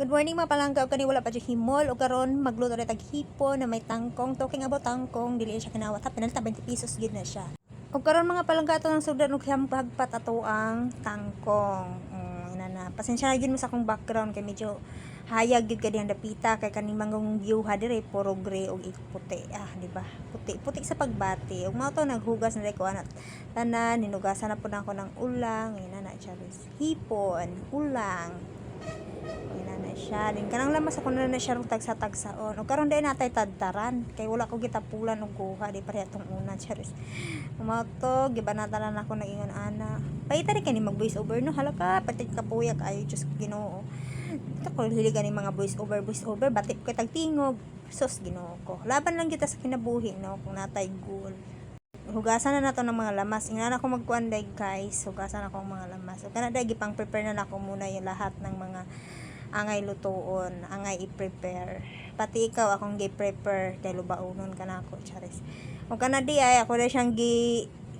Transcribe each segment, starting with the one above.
Good morning mga palangga, kani wala pa dyan himol o karon magluto rin taghipo na may tangkong. Talking about tangkong, dili siya kinawat, pinalta 20 pesos gid na siya. O karon mga palangga, ato ng sugdan og hagpat ato ang tangkong. Ina na, pasensya na gyud mo sa akong background kay medyo hayag gyud kadi ang dapita kay kaning mangong view ha dire puro gray og puti. Di ba? Puti sa pagbati. Ug mao to naghugas na ko anat. Tanan ninugasan na pud ako ng ulang, ina na charis. Hipon, ulang. Ina na siya. Din kanang lamas ako na siya rung tagsa-tagsaon. O karon day natay tadtaran kay wala ko gitapulan og kuha di pareha tong una charis. Umato gibanatan na ako nagingon ana. Paita rin kani mag voice over no halaka pati kapuyak ayo just Ginoo. Ako hiligan ni mga voice over batik ko tagtingog. Sus Ginoo ko. Laban lang kita sa kinabuhi no kung natay goal. Hugasan na nato ng mga lamas. Ingnan ako magkuan day guys. Hugasan ako ng mga lamas. So kana day gipang prepare na nako muna yung lahat ng mga angay lutuon, angay i-prepare. Pati ikaw akong gi-prepare kay lubaunon kanako charis. O kana di ay ako na siyang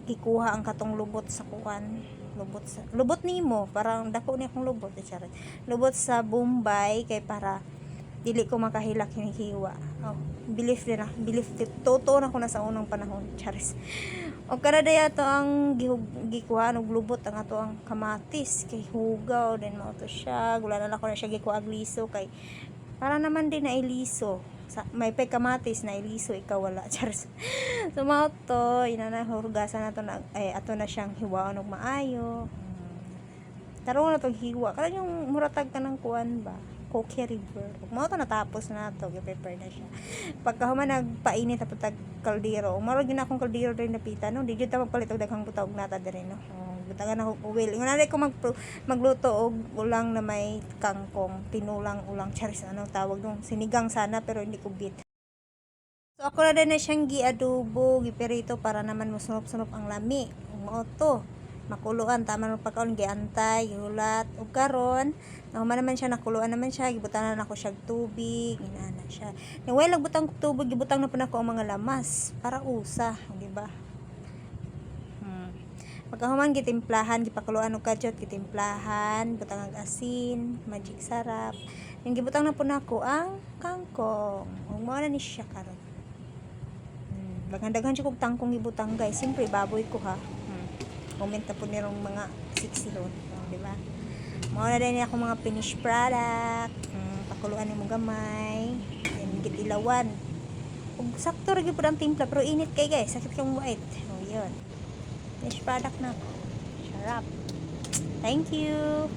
gikuha ang katong lubot sa kuan. Lubot nimo parang dako ni akong lubot charis. Lubot sa Bombay kay para dili ko makahilak hinihiwa. Belief totoo na ko na sa unang panahon charis. O kada daya to ang gikuha og lubot ang ato ang kamatis kay hugaw din mao to siya. Wala na ko na siya gikuha og liso kay para naman din na iliso. May pay kamatis na iliso ikaw wala charis. So mao to ina na hugasan nato na ato na siyang hiwaon og maayo. Tarong na tong hiwa. Kada yung muratag ka ng kuan ba? Coke River. Mao to natapos na to, gi-prepare na siya. Pagka human nagpainit at tag kaldero, marag gina akong kaldero rin napita no, di jud ta magpalit og daghang butog nata dire no. Butagan ako uwil. Ingon na ko magluto og ulang na may kangkong, tinulang ulang charis ano tawag nung sinigang sana pero hindi ko bit. So ako na din na siyang gi-adobo, gi-perito para naman musunop-sunop ang lami. Mao to makuluan tama ng pagkaon giantay gihulat ug karon nahuman naman siya nakuluan naman siya gibutanan ako siya tubig inana siya ning way lang butang tubig gibutang na pud ako ang mga lamas para usa di ba pagkahuman gitimplahan gipakuluan og kadyot gitimplahan butang ang asin magic sarap ning gibutang na pud nako ang kangkong ug mao na ni siya karon daghan siya kog tangkong gibutang guys siyempre baboy ko ha comment na po nirong mga siksihon di ba mao na din ako mga finished product pakuluan ni mo gamay and gitilawan ug sakto ra gyud ang timpla pero init kay guys sakit kang white yun finished product na sarap thank you.